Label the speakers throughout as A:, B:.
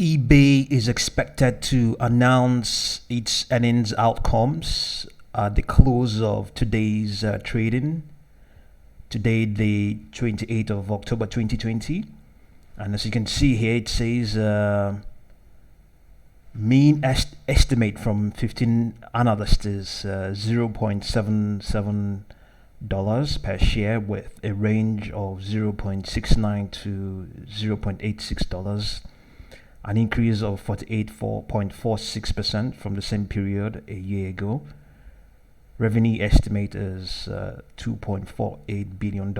A: eBay is expected to announce its earnings outcomes at the close of today's trading. Today, the 28th of October 2020. And as you can see here, it says mean estimate from 15 analysts is $0.77 per share, with a range of $0.69 to $0.86, an increase of 48.46% from the same period a year ago. Revenue estimate is $2.48 billion,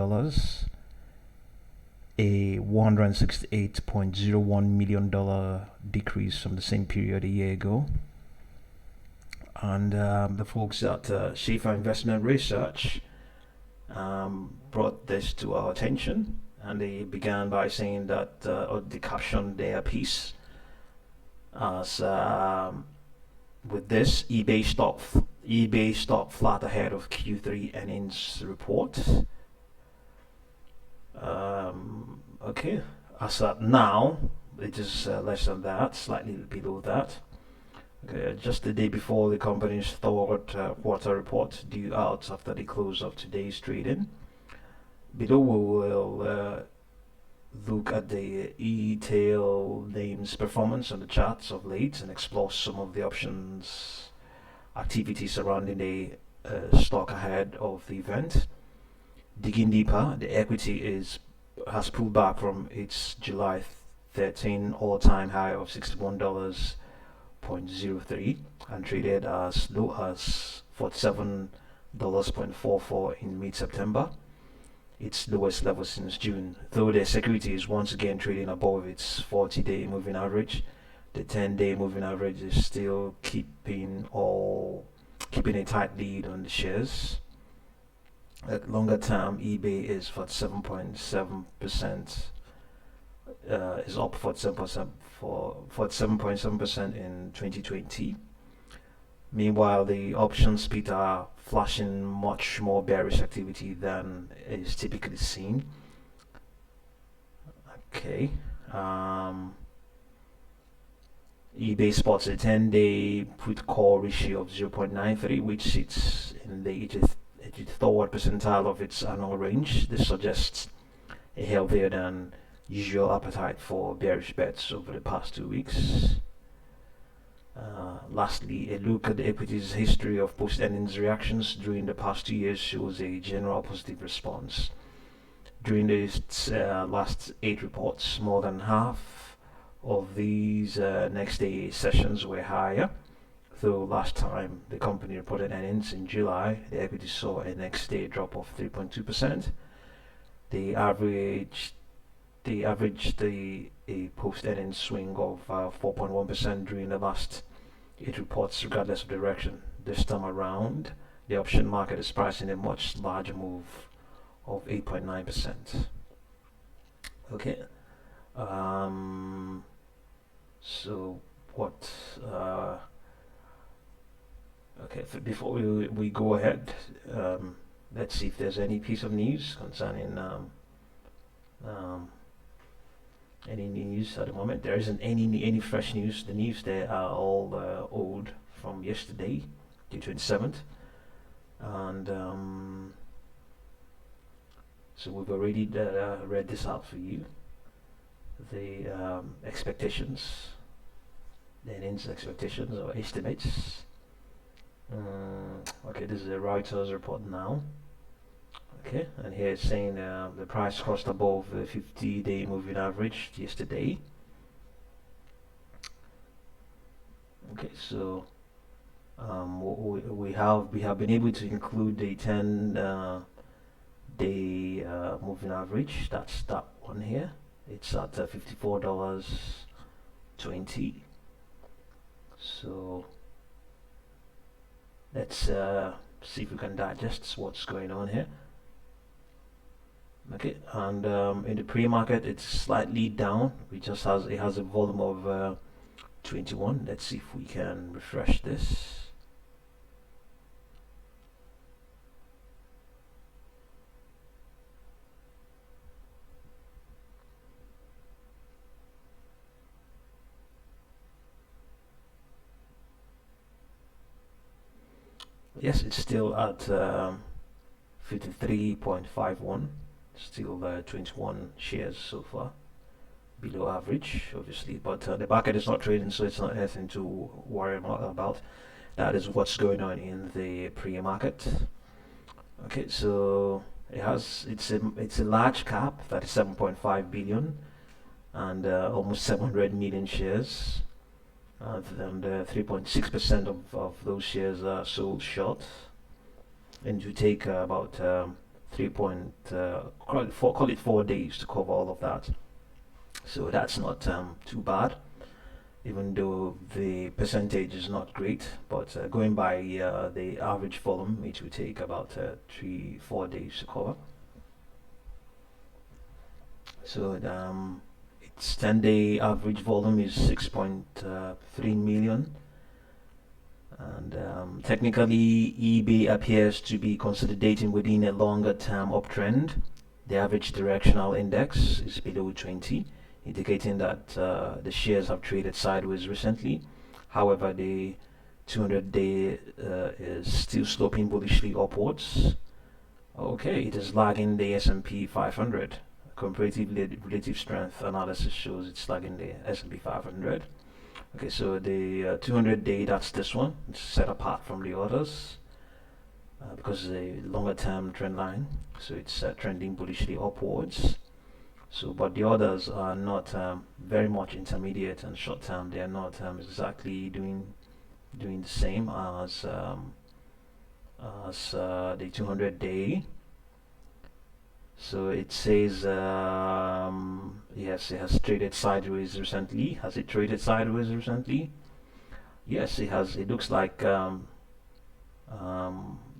A: a $168.01 million decrease from the same period a year ago. And the folks at Schaefer Investment Research brought this to our attention, and they began by saying that, or they captioned their piece as with this: eBay stock flat ahead of Q3 earnings report. Okay, as at now, it is less than that, slightly below that. Okay, just the day before the company's third quarter report due out after the close of today's trading. Below we will look at the e-tail names performance on the charts of late and explore some of the options activity surrounding the stock ahead of the event. Digging deeper, the equity has pulled back from its July 13 all-time high of $61.03 and traded as low as $47.44 in mid-September, its lowest level since June. Though the security is once again trading above its 40-day moving average, the 10-day moving average is still keeping a tight lead on the shares. At longer term, eBay is 47.7%, is up 47.7% in 2020. Meanwhile, the option split are flashing much more bearish activity than is typically seen. Okay. eBay spots a 10-day put call ratio of 0.93, which sits in the 83rd percentile of its annual range. This suggests a healthier than usual appetite for bearish bets over the past 2 weeks. Lastly, a look at the equity's history of post-earnings reactions during the past 2 years shows a general positive response. During its last 8 reports, more than half of these next day sessions were higher. Though last time the company reported earnings in July, the equity saw a next day drop of 3.2%. They averaged a post-earnings swing of 4.1% during the last 8 reports, regardless of direction. This time around, the option market is pricing a much larger move of 8.9%. Okay. So what? Okay. Before we go ahead, let's see if there's any piece of news concerning any news at the moment. There isn't any fresh news. The news there are all old from yesterday, the 27th, and so we've already read this out for you. The expectations, the earnings expectations or estimates. Okay, this is a Reuters report now. Okay, and here it's saying the price crossed above the 50-day moving average yesterday. Okay, so we have been able to include the 10-day moving average. That's that one here. It's at $54.20. So let's see if we can digest what's going on here. Okay, and in the pre-market it's slightly down. It has a volume of 21. Let's see if we can refresh this. Yes, it's still at 53.51, still 21 shares so far, below average, obviously. But the market is not trading, so it's not anything to worry about. That is what's going on in the pre-market. Okay, so it's a large cap, 37.5 billion, and almost 700 million shares. And 3.6% of those shares are sold short, and you take about 3 point call it 4 days to cover all of that. So that's not too bad, even though the percentage is not great. But going by the average volume, it will take about 3-4 days to cover. So its 10-day average volume is 6.3 million. And technically, eBay appears to be consolidating within a longer term uptrend. The average directional index is below 20, indicating that the shares have traded sideways recently. However, the 200-day is still sloping bullishly upwards. Okay, it is lagging the S&P 500. Comparative relative strength analysis shows it's lagging the S&P 500. Okay, so the 200-day, that's this one. It's set apart from the others because it's a longer term trend line. So it's trending bullishly upwards. So, but the others are not very much intermediate and short term. They are not exactly doing the same as the 200-day. So it says, yes, it has traded sideways recently. Has it traded sideways recently? Yes, it has. It looks like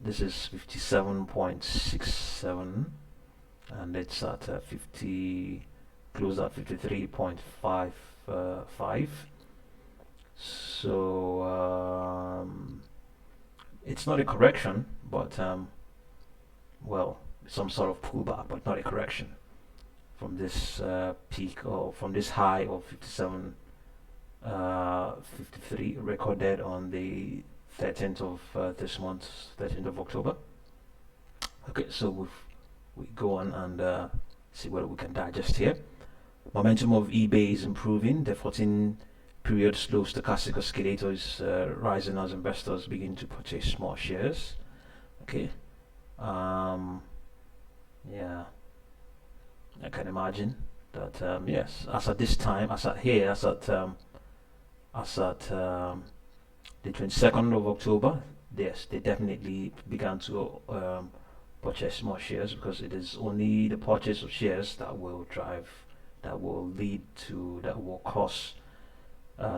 A: this is 57.67, and it's at 50, close at 53.55. So it's not a correction, but well, some sort of pullback, but not a correction from this peak or from this high of 53 recorded on the 13th of this month, 13th of October. Okay, so we go on and see what we can digest here. Momentum of eBay is improving. The 14-period slow stochastic oscillator is rising as investors begin to purchase more shares. Okay. Yeah, I can imagine that. Yes, as at this time, as at here, as at the 22nd of October, yes, they definitely began to purchase more shares, because it is only the purchase of shares that will lead to, that will cause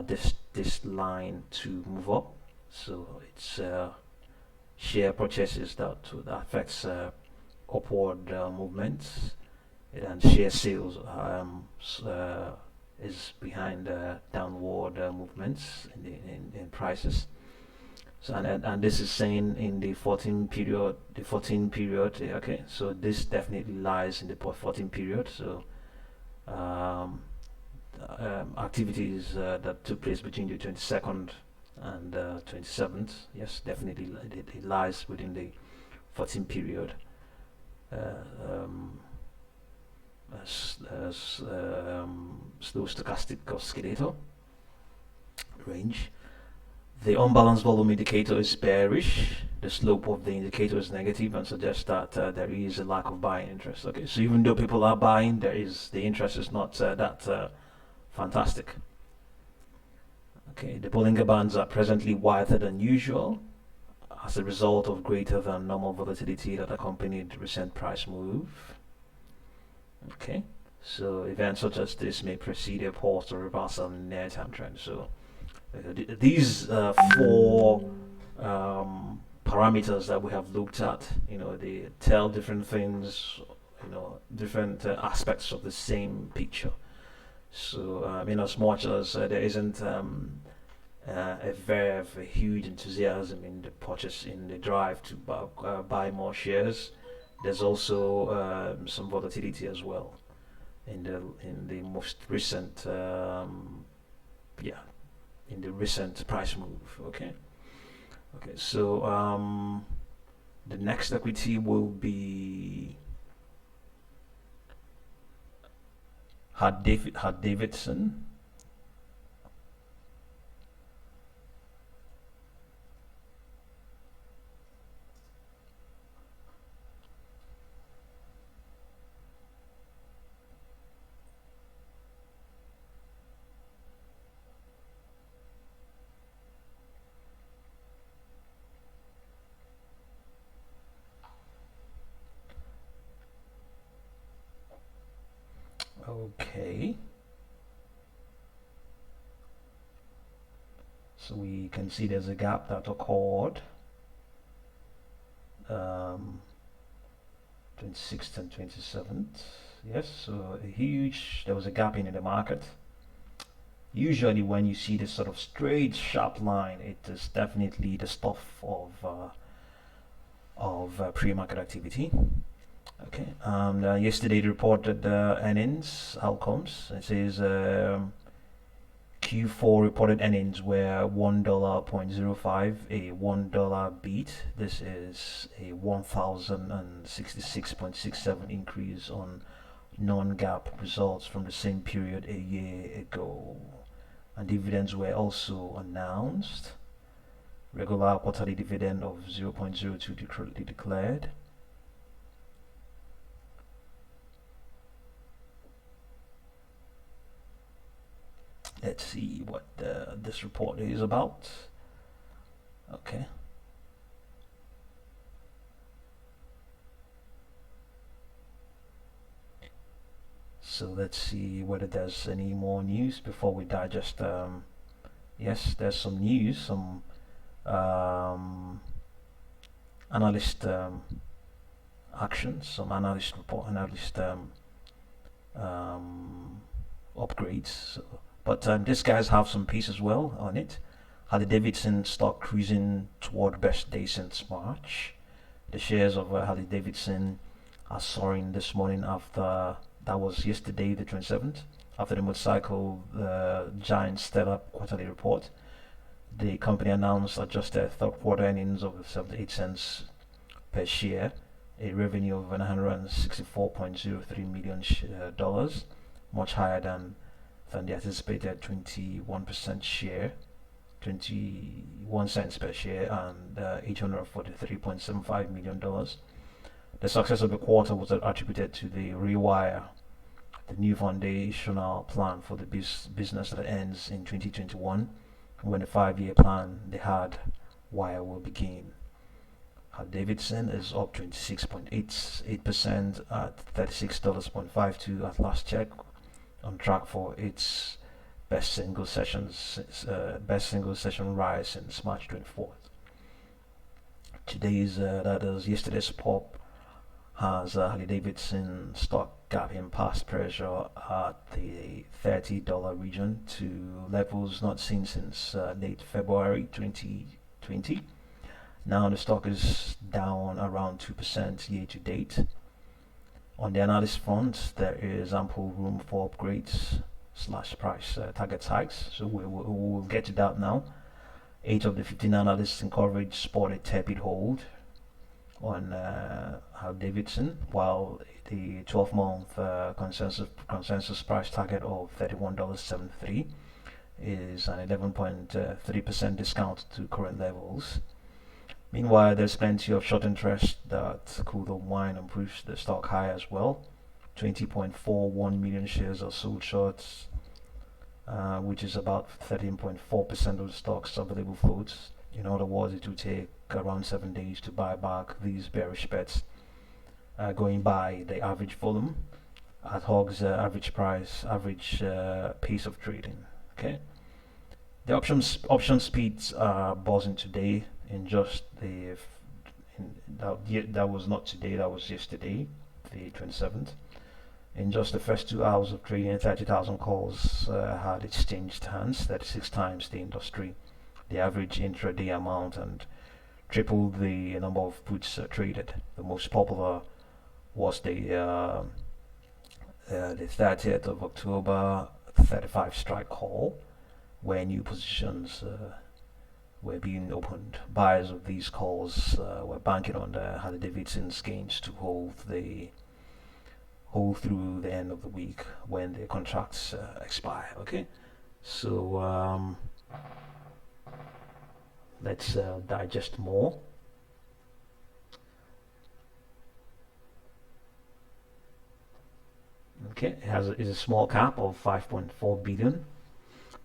A: this line to move up. So it's share purchases that affects upward movements, and share sales is behind downward movements in prices. So and this is saying in the 14 period, okay, so this definitely lies in the 14 period. So activities that took place between the 22nd and 27th, yes, definitely it lies within the 14 period. Slow stochastic oscillator range. The unbalanced volume indicator is bearish. The slope of the indicator is negative and suggests that there is a lack of buying interest. Okay, so even though people are buying, the interest is not that fantastic. Okay, the Bollinger Bands are presently wider than usual as a result of greater than normal volatility that accompanied the recent price move. Okay, so events such as this may precede a pause or reversal in the near-term trend. So these 4 parameters that we have looked at, they tell different things, different aspects of the same picture. So in as much as there isn't a very huge enthusiasm in the purchase, in the drive to buy more shares, there's also some volatility as well in the most recent in the recent price move. Okay, Okay, so the next equity will be Hard Davidson. Okay, so we can see there's a gap that occurred, 26th and 27th. Yes, so there was a gap in the market. Usually when you see this sort of straight sharp line, it is definitely the stuff of pre-market activity. Okay. Yesterday they reported the earnings outcomes. It says Q4 reported earnings were $1.05, a $1 beat. This is a 1,066.67 increase on non-GAAP results from the same period a year ago. And dividends were also announced. Regular quarterly dividend of 0.02 declared. Let's see what this report is about. Okay. So let's see whether there's any more news before we digest. Yes, there's some news, some analyst actions, some analyst report, analyst upgrades. So, but these guys have some piece as well on it. Harley Davidson stock cruising toward best day since March. The shares of Harley Davidson are soaring this morning after, that was yesterday, the 27th, after the motorcycle giant Stellar quarterly report. The company announced adjusted third quarter earnings of 78 cents per share, a revenue of $164.03 million, much higher than the anticipated 21% share, 21 cents per share, and $843.75 million. The success of the quarter was attributed to the Rewire, the new foundational plan for the business that ends in 2021, when the 5-year plan, the Hardwire, will begin. Davidson is up 26.88% at $36.52 at last check, on track for its best single session rise since March 24th. Yesterday's pop has Harley Davidson stock gapping past pressure at the $30 region to levels not seen since late February 2020. Now the stock is down around 2% year to date. On the analyst front, there is ample room for upgrades / price target hikes. So we'll get to that now. 8 of the 15 analysts in coverage spotted tepid hold on Harley Davidson, while the 12-month consensus price target of $31.73 is an 11.3% discount to current levels. Meanwhile, there's plenty of short interest that could unwind and push the stock high as well. 20.41 million shares are sold shorts, which is about 13.4% of the stock's available floats. In other words, it will take around 7 days to buy back these bearish bets, going by the average volume at HOG's average pace of trading. Okay, the option speeds are buzzing today. That was not today, that was yesterday, the 27th. In just the first 2 hours of trading, 30,000 calls had exchanged hands, 36 times the industry, the average intraday amount, and tripled the number of puts traded. The most popular was the 30th of October 35 strike call, where new positions were being opened. Buyers of these calls were banking on the Harley Davidson's gains to hold through the end of the week when the contracts expire. Okay, so let's digest more. Okay, it's a small cap of 5.4 billion.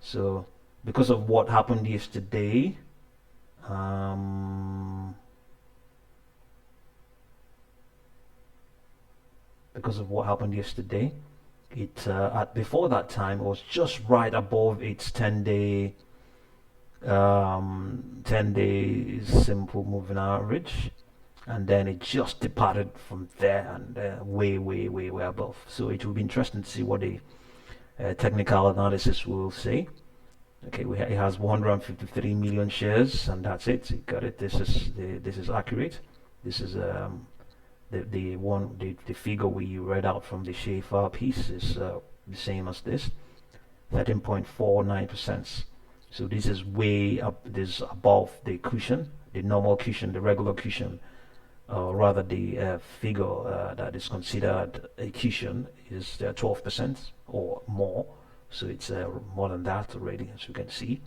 A: So because of what happened yesterday, it at before that time it was just right above its 10-day 10 days simple moving average, and then it just departed from there and way above. So it will be interesting to see what the technical analysis will say. Okay, it has 153 million shares, and that's it. You got it. This is accurate. This is the figure we read out from the Schaefer piece is the same as this, 13.49%. So this is way up. This is above the cushion, the normal cushion, the regular cushion, rather the figure that is considered a cushion is 12% or more. So it's more than that already, as you can see.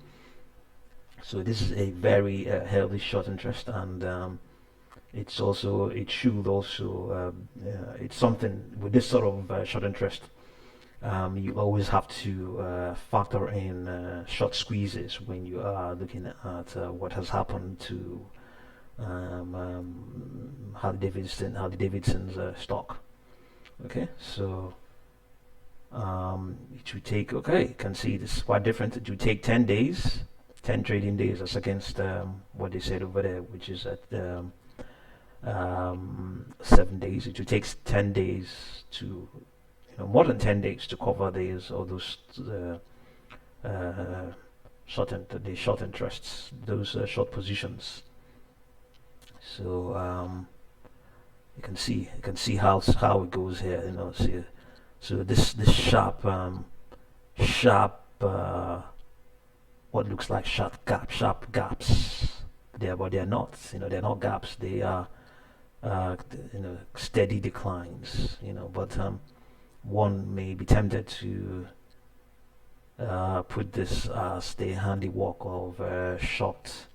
A: So this is a very healthy short interest, and it's something with this sort of short interest. You always have to factor in short squeezes when you are looking at what has happened to Harley Davidson's stock. Okay, so it would take, okay, you can see this is quite different. It would take 10 days, 10 trading days, as against what they said over there, which is at 7 days. It would take 10 days to, more than 10 days to cover these or those short interests, those short positions. So you can see how it goes here. See, so this sharp what looks like sharp gaps there, but they're not. They're not gaps. They are steady declines. But one may be tempted to put this as the handiwork of short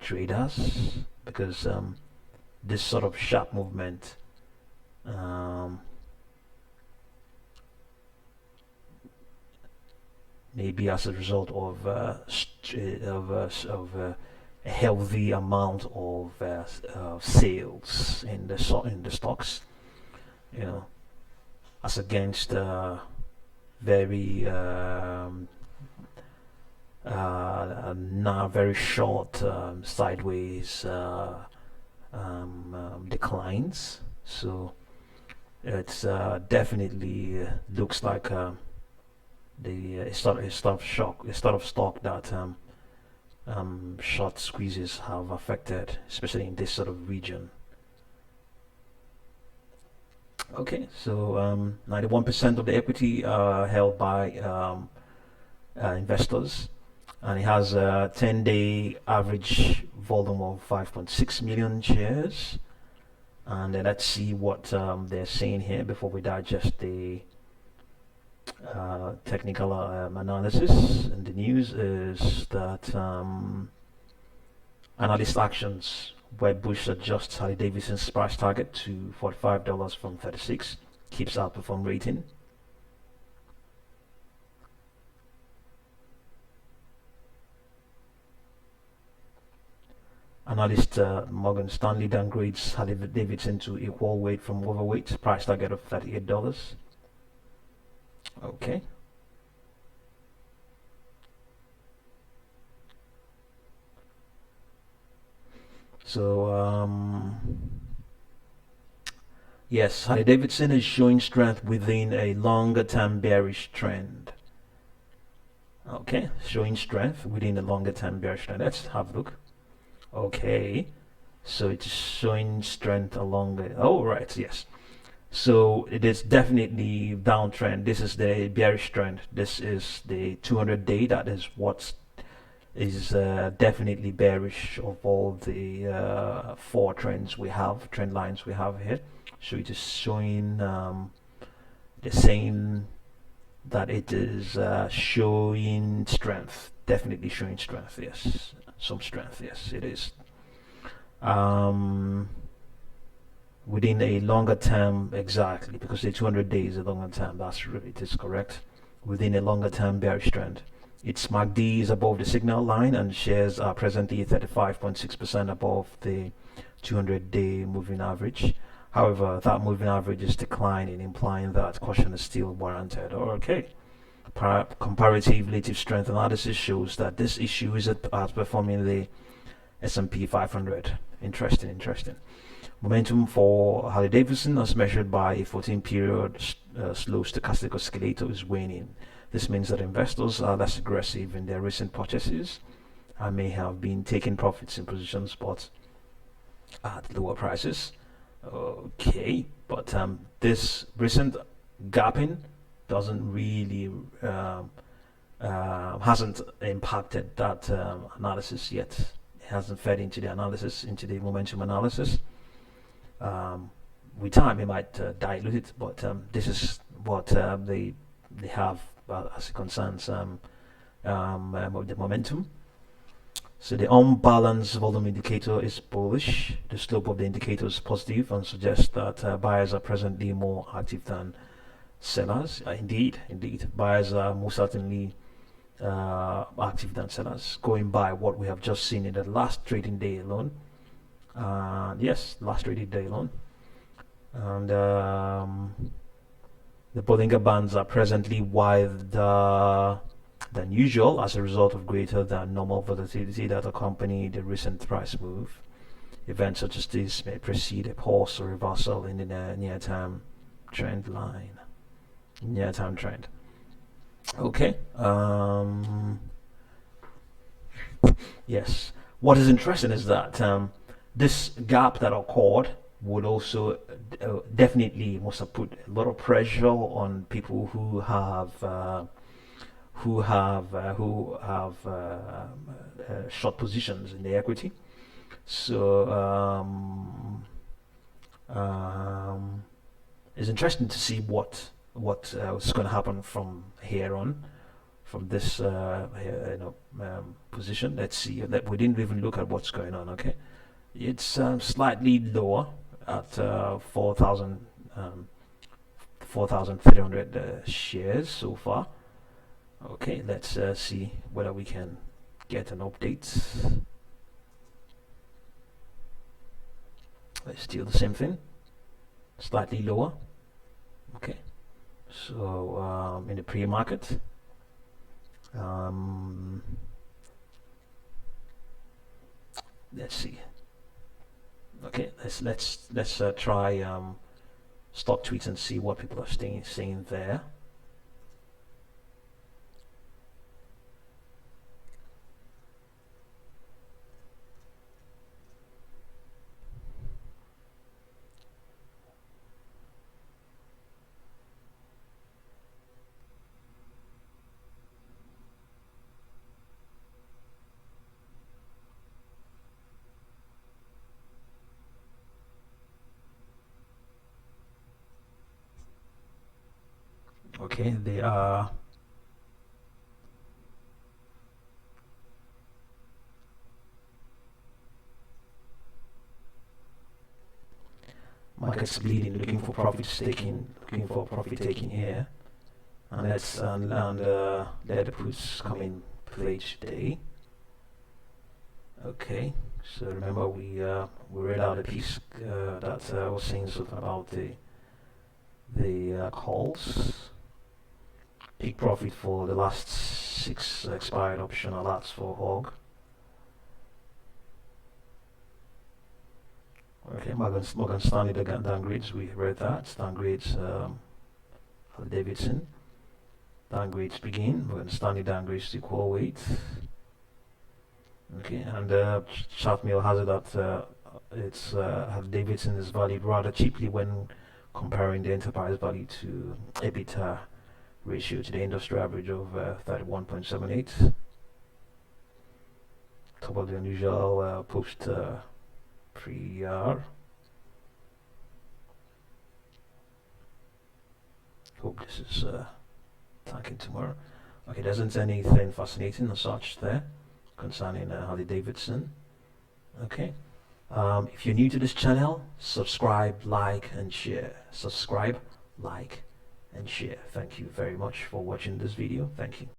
A: traders, because this sort of sharp movement maybe as a result of a healthy amount of sales in the stocks, as against very now very short sideways declines. So it's definitely looks like a sort of stock that short squeezes have affected, especially in this sort of region. Okay, so 91% of the equity held by investors, and it has a 10-day average volume of 5.6 million shares. And let's see what they're saying here before we digest the technical analysis. And the news is that analyst actions, where Bush adjusts Harley Davidson's price target to $45 from $36, keeps outperform rating. Analyst Morgan Stanley downgrades Harley Davidson to equal weight from overweight, price target of $38. Okay. So yes, Harley Davidson is showing strength within a longer term bearish trend. Okay, showing strength within a longer term bearish trend. Let's have a look. Okay, so it's showing strength along the, oh right, yes. So it is definitely downtrend. This is the bearish trend. This is the 200-day. That is what is definitely bearish of all the four trend lines we have here. So it is showing the same, that it is showing strength, definitely showing strength. Yes, some strength. Yes, it is. Within a longer term, exactly, because the 200 days is a longer term. That's really, it is correct. Within a longer term bearish trend, its MACD is above the signal line, and shares are presently 35.6% above the 200-day moving average. However, that moving average is declining, implying that caution is still warranted. Okay. Comparative relative strength analysis shows that this issue is outperforming the S&P 500. Interesting, interesting. Momentum for Harley Davidson, as measured by a 14-period slow stochastic oscillator, is waning. This means that investors are less aggressive in their recent purchases and may have been taking profits in positions bought at lower prices. Okay, but this recent gapping doesn't really hasn't impacted that analysis yet. It hasn't fed into the analysis, into the momentum analysis. With time, it might dilute it, but this is what they have as it concerns the momentum. So the unbalanced volume indicator is bullish. The slope of the indicator is positive and suggests that buyers are presently more active than sellers. Indeed, buyers are most certainly active than sellers, going by what we have just seen in the last trading day alone. Yes, last trading day alone. And the Bollinger Bands are presently wider than usual as a result of greater than normal volatility that accompanied the recent price move. Events such as this may precede a pause or reversal in the near-term trend line. Near-term trend. Okay. Yes. What is interesting is that this gap that occurred would also definitely must have put a lot of pressure on people who have short positions in the equity. So it's interesting to see what's going to happen from here on, from this position. Let's see. That we didn't even look at what's going on. Okay, it's slightly lower at 4,300 shares so far. Okay, let's see whether we can get an update. It's still the same thing, slightly lower. Okay, so in the pre-market, let's see. Okay, let's try stock tweets and see what people are saying there. Okay, they are markets bleeding, looking for profit taking here, and let the puts come in play today. Okay, so remember we read out a piece that was saying something about the calls. Peak profit for the last 6 expired option alerts for HOG. Okay, Morgan Stanley downgrades, we read that. Downgrades Harley Davidson. Downgrades begin. Morgan Stanley downgrades to equal weight. Okay, and Chartmill has it that it's Harley Davidson is valued rather cheaply when comparing the enterprise value to EBITDA ratio to the industry average of 31.78. top of the unusual post pre-R. Hope this is tanking tomorrow. Okay, there isn't anything fascinating or such there concerning Harley Davidson. Okay. If you're new to this channel, subscribe, like, and share. Subscribe, like, and share. Thank you very much for watching this video. Thank you.